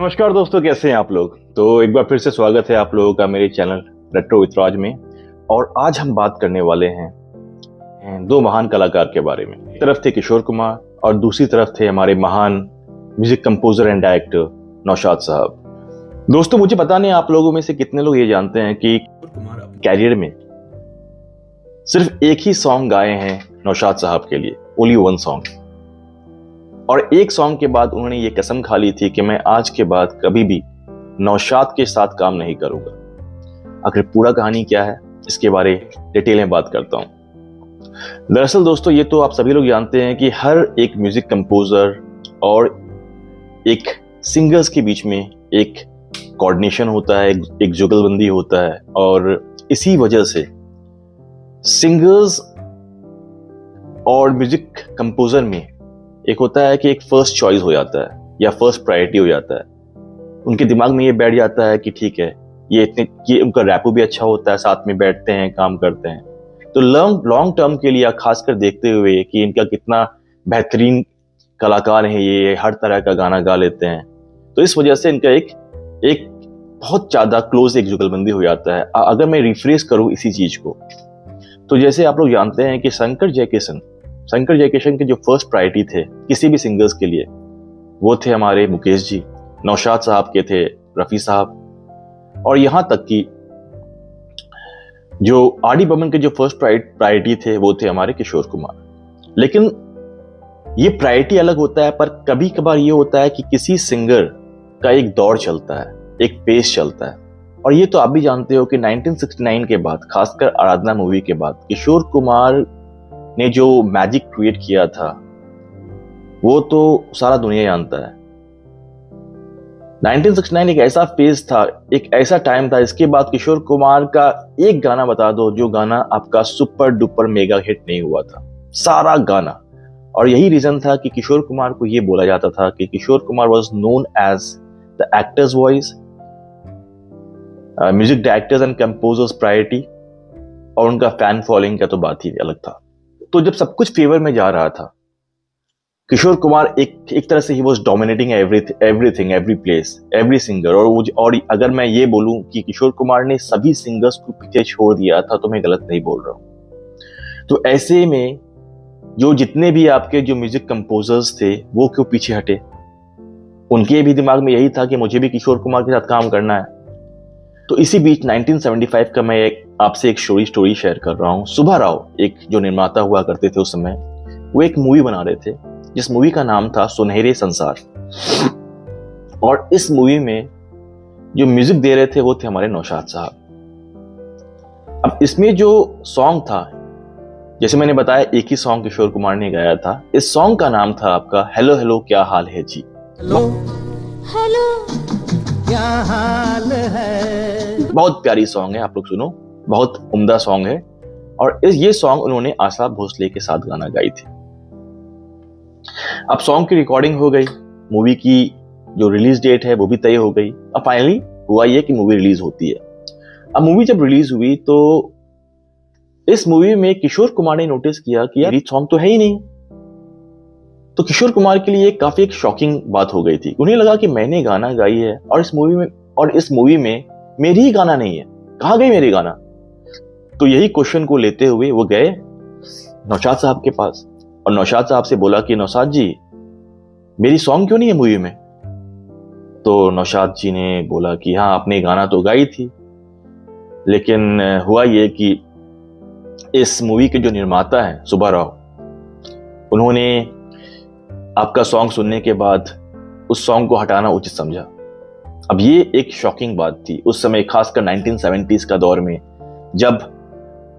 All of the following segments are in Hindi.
नमस्कार दोस्तों, कैसे हैं आप लोग। तो एक बार फिर से स्वागत है आप लोगों का मेरे चैनल रेट्रो विथ राज में। और आज हम बात करने वाले हैं दो महान कलाकार के बारे में। एक तरफ थे किशोर कुमार और दूसरी तरफ थे हमारे महान music composer and director Naushad साहब। दोस्तों, मुझे पता नहीं आप लोगों में से कितने लोग ये जानते हैं कि किशोर कुमार अपने कैरियर में सिर्फ एक ही सॉन्ग गाए हैं नौशाद साहब के लिए, ओनली वन सॉन्ग। और एक सॉन्ग के बाद उन्होंने ये कसम खा ली थी कि मैं आज के बाद कभी भी नौशाद के साथ काम नहीं करूंगा। आखिर पूरा कहानी क्या है, इसके बारे डिटेल में बात करता हूं। दरअसल दोस्तों, ये तो आप सभी लोग जानते हैं कि हर एक म्यूजिक कंपोजर और एक सिंगर्स के बीच में एक कोऑर्डिनेशन होता है, एक जुगलबंदी होता है। और इसी वजह से सिंगर्स और म्यूजिक कंपोजर में एक होता है कि एक फर्स्ट चॉइस हो जाता है या फर्स्ट प्रायोरिटी हो जाता है। उनके दिमाग में ये बैठ जाता है कि ठीक है, ये उनका रैपो भी अच्छा होता है, साथ में बैठते हैं, काम करते हैं। तो लॉन्ग टर्म के लिए खासकर देखते हुए कि इनका कितना बेहतरीन कलाकार है, ये हर तरह का गाना गा लेते हैं, तो इस वजह से इनका एक बहुत ज्यादा क्लोज एक जुगलबंदी हो जाता है। अगर मैं रिफ्रेश करूं इसी चीज को, तो जैसे आप लोग जानते हैं कि शंकर जयकिशन के जो फर्स्ट प्रायोरिटी थे किसी भी सिंगर्स के लिए, वो थे हमारे मुकेश जी, नौशाद साहब के थे रफी साहब, और यहां तक कि जो आर डी बर्मन के जो फर्स्ट प्रायोरिटी थे वो थे हमारे किशोर कुमार। लेकिन ये प्रायोरिटी अलग होता है, पर कभी कभार ये होता है कि किसी सिंगर का एक दौर चलता है, एक पेस चलता है। और ये तो आप भी जानते हो कि 1969 के बाद, खासकर आराधना मूवी के बाद, किशोर कुमार ने जो मैजिक क्रिएट किया था वो तो सारा दुनिया जानता है। 1969 एक ऐसा फेज था, एक ऐसा टाइम था। इसके बाद किशोर कुमार का एक गाना बता दो जो गाना आपका सुपर डुपर मेगा हिट नहीं हुआ था, सारा गाना। और यही रीजन था कि किशोर कुमार को ये बोला जाता था कि Kishore Kumar was known as the actor's voice, music directors and composers priority, और उनका फैन फॉलोइंग का तो बात ही अलग था। तो जब सब कुछ फेवर में जा रहा था, किशोर कुमार एक तरह से he was dominating everything, every place, every singer. और अगर मैं ये बोलूं कि किशोर कुमार ने सभी सिंगर्स को पीछे छोड़ दिया था तो मैं गलत नहीं बोल रहा हूं। तो ऐसे में जो जितने भी आपके जो म्यूजिक कंपोजर्स थे वो क्यों पीछे हटे, उनके भी दिमाग में यही था कि मुझे भी किशोर कुमार के साथ काम करना है। तो इसी बीच 1975 का मैं आपसे एक स्टोरी शेयर कर रहा हूं। सुब्बा राव, एक जो निर्माता हुआ करते थे उस समय, वो एक मूवी बना रहे थे जिस मूवी का नाम था सुनहरे संसार। और इस मूवी में जो म्यूजिक दे रहे थे वो थे हमारे नौशाद साहब। अब इसमें जो सॉन्ग था, जैसे मैंने बताया, एक ही सॉन्ग किशोर कुमार ने गाया था। इस सॉन्ग का नाम था आपका हेलो हेलो क्या हाल है जी। हेलो हेलो क्या हाल है। बहुत प्यारी सॉन्ग है, आप लोग सुनो, बहुत उम्दा सॉन्ग है। और ये सॉन्ग उन्होंने आशा भोसले के साथ गाना गाई थी। अब सॉन्ग की रिकॉर्डिंग हो गई, मूवी की जो रिलीज डेट है वो भी तय हो गई। अब फाइनली हुआ ये कि मूवी रिलीज होती है। अब मूवी जब रिलीज हुई तो इस मूवी में किशोर कुमार ने नोटिस किया कि यार ये सॉन्ग तो है ही नहीं। तो किशोर कुमार के लिए काफी एक शॉकिंग बात हो गई थी। उन्हें लगा कि मैंने गाना गाई है और इस मूवी में मेरी ही गाना नहीं है, कहां गई मेरी गाना। तो यही क्वेश्चन को लेते हुए वो गए नौशाद साहब के पास और नौशाद साहब से बोला कि नौशाद जी, मेरी सॉन्ग क्यों नहीं है मूवी में। तो नौशाद जी ने बोला कि हाँ, आपने गाना तो गाई थी, लेकिन हुआ ये कि इस मूवी के जो निर्माता हैं सुब्बा राव, उन्होंने आपका सॉन्ग सुनने के बाद उस सॉन्ग को हटाना उचित समझा। अब ये एक शॉकिंग बात थी उस समय, खासकर 1970s का दौर में, जब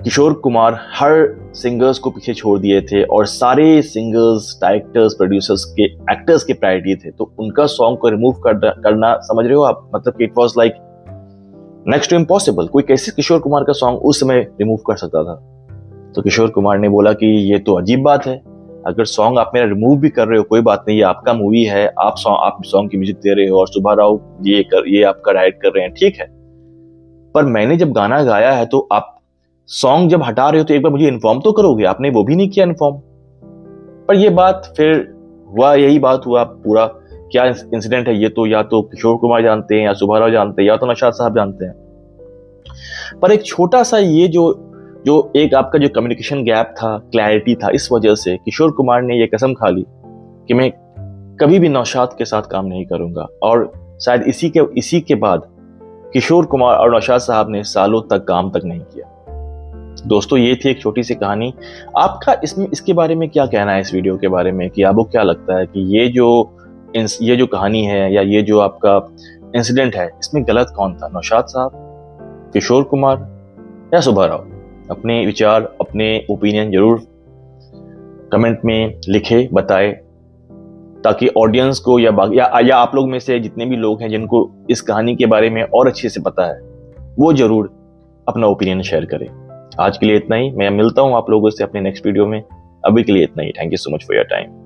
किशोर कुमार हर सिंगर्स को पीछे छोड़ दिए थे और सारे सिंगर्स, डायरेक्टर्स, प्रोड्यूसर्स के, एक्टर्स के प्रायोरिटी थे। तो उनका सॉन्ग को रिमूव करना समझ रहे हो आप, मतलब कि it was like next to impossible. कोई कैसे किशोर कुमार का सॉन्ग उस समय रिमूव कर सकता था। तो किशोर कुमार ने बोला कि ये तो अजीब बात है, अगर सॉन्ग आप मेरा रिमूव भी कर रहे हो कोई बात नहीं, ये आपका मूवी है, आप सॉन्ग की म्यूजिक दे रहे हो और सुब्बा राव ये आपका डायरेक्ट कर रहे हैं, ठीक है, पर मैंने जब गाना गाया है तो आप सॉन्ग जब हटा रहे हो तो एक बार मुझे इन्फॉर्म तो करोगे। आपने वो भी नहीं किया इन्फॉर्म। पर ये बात फिर हुआ, यही बात हुआ, पूरा क्या इंसिडेंट है ये तो या तो किशोर कुमार जानते हैं, या सुब्बाराव जानते हैं, या तो नौशाद साहब जानते हैं। पर एक छोटा सा ये जो एक आपका जो कम्युनिकेशन गैप था, क्लैरिटी था, इस वजह से किशोर कुमार ने ये कसम खा ली कि मैं कभी भी नौशाद के साथ काम नहीं करूंगा। और शायद इसी के बाद किशोर कुमार और नौशाद साहब ने सालों तक काम तक नहीं किया। दोस्तों, ये थी एक छोटी सी कहानी। आपका इसके बारे में क्या कहना है, इस वीडियो के बारे में, कि आपको क्या लगता है कि ये जो कहानी है या ये जो आपका इंसिडेंट है, इसमें गलत कौन था, नौशाद साहब, किशोर कुमार या सुब्बाराव? अपने विचार, अपने ओपिनियन जरूर कमेंट में लिखे, बताए, ताकि ऑडियंस को या आप लोग में से जितने भी लोग हैं जिनको इस कहानी के बारे में और अच्छे से पता है, वो जरूर अपना ओपिनियन शेयर करें। आज के लिए इतना ही। मैं मिलता हूं आप लोगों से अपने नेक्स्ट वीडियो में। अभी के लिए इतना ही। Thank you so much for your time.